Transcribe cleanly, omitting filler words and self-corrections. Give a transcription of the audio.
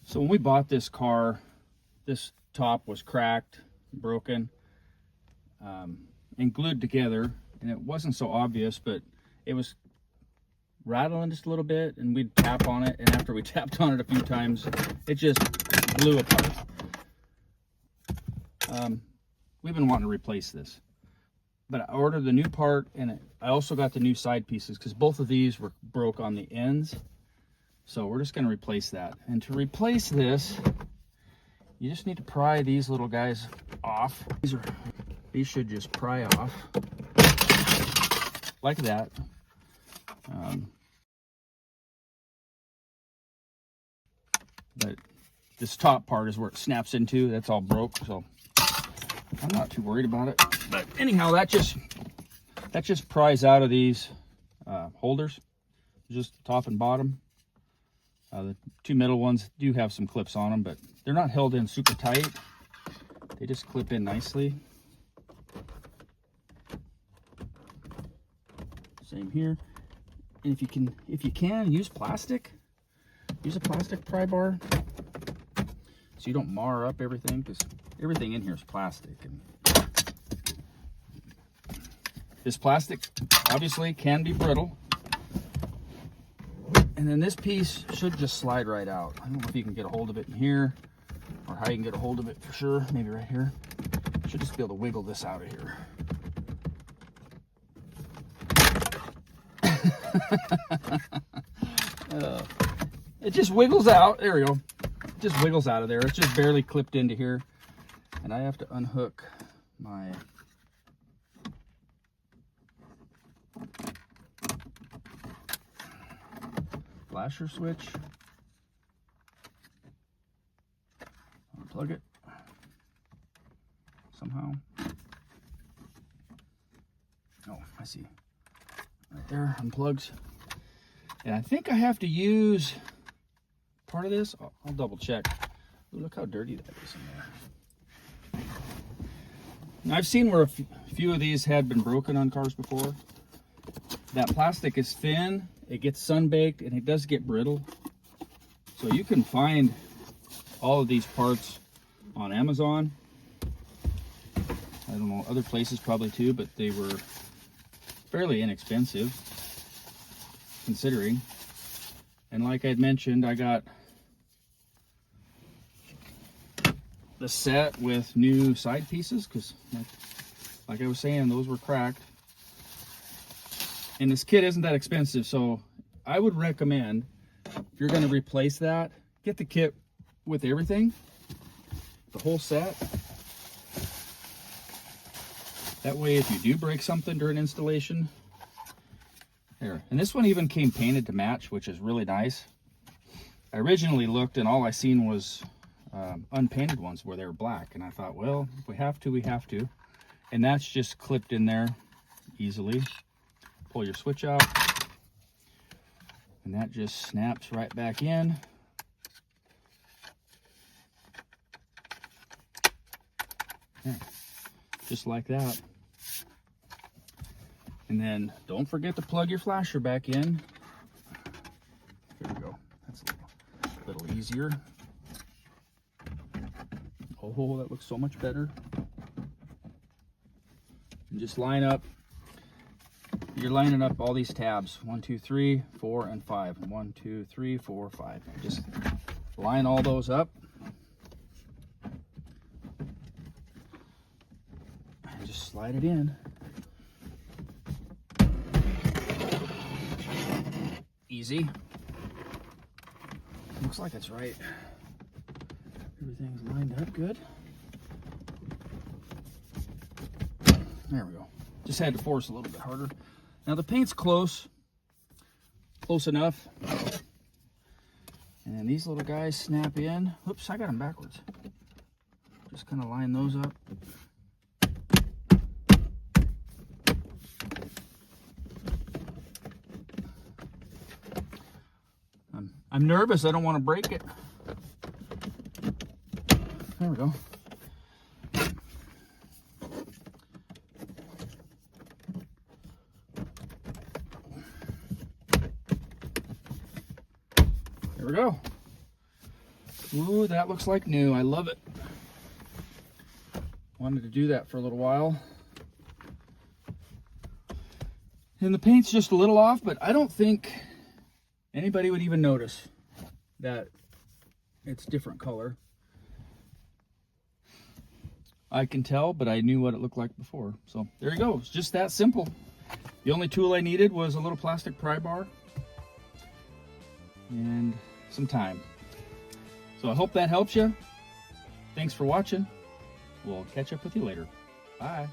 So when we bought this car, this top was cracked, broken, and glued together, and it wasn't so obvious, but it was rattling just a little bit, and we'd tap on it, and after we tapped on it a few times, it just blew apart. We've been wanting to replace this, but I ordered the new part, and I also got the new side pieces because both of these were broke on the ends. So we're just going to replace that. And to replace this, you just need to pry these little guys off. These should just pry off like that. But this top part is where it snaps into. That's all broke, so I'm not too worried about it. But anyhow, that just pries out of these holders, just top and bottom. The two middle ones do have some clips on them, but they're not held in super tight. They just clip in nicely. Same here. And if you can use plastic, use a plastic pry bar so you don't mar up everything, because everything in here is plastic. And this plastic obviously can be brittle. And then this piece should just slide right out. I don't know if you can get a hold of it in here or how you can get a hold of it for sure. Maybe right here. Should just be able to wiggle this out of here. It just wiggles out. There we go. It just wiggles out of there. It's just barely clipped into here. And I have to unhook my flasher switch. Unplug it somehow. Oh, I see. Right there, unplugs. And I think I have to use part of this. I'll double check. Ooh, look how dirty that is in there. Now, I've seen where a few of these had been broken on cars before. That plastic is thin, it gets sun-baked, and it does get brittle. So you can find all of these parts on Amazon. I don't know, other places probably too, but they were fairly inexpensive considering. And like I'd mentioned, I got the set with new side pieces because, like I was saying, those were cracked. And this kit isn't that expensive, so I would recommend, if you're going to replace that, get the kit with everything, the whole set. That way, if you do break something during installation, there. And this one even came painted to match, which is really nice. I originally looked and all I seen was unpainted ones where they were black, and I thought, well, if we have to, we have to. And that's just clipped in there easily. Pull your switch out, and that just snaps right back in. Yeah, just like that. And then don't forget to plug your flasher back in. There we go. That's a little easier. Oh, that looks so much better. And just line up. You're lining up all these tabs. 1, 2, 3, 4, and 5. 1, 2, 3, 4, 5. Just line all those up. And just slide it in. Easy. Looks like it's right. Everything's lined up good. There we go. Just had to force a little bit harder. Now the paint's close enough. And then these little guys snap in. Oops, I got them backwards. Just kind of line those up. I'm nervous, I don't want to break it. There we go. There we go. Ooh, that looks like new. I love it. Wanted to do that for a little while. And the paint's just a little off, but I don't think anybody would even notice that it's different color. I can tell, but I knew what it looked like before. So there you go. It's just that simple. The only tool I needed was a little plastic pry bar and some time. So I hope that helps you. Thanks for watching. We'll catch up with you later. Bye.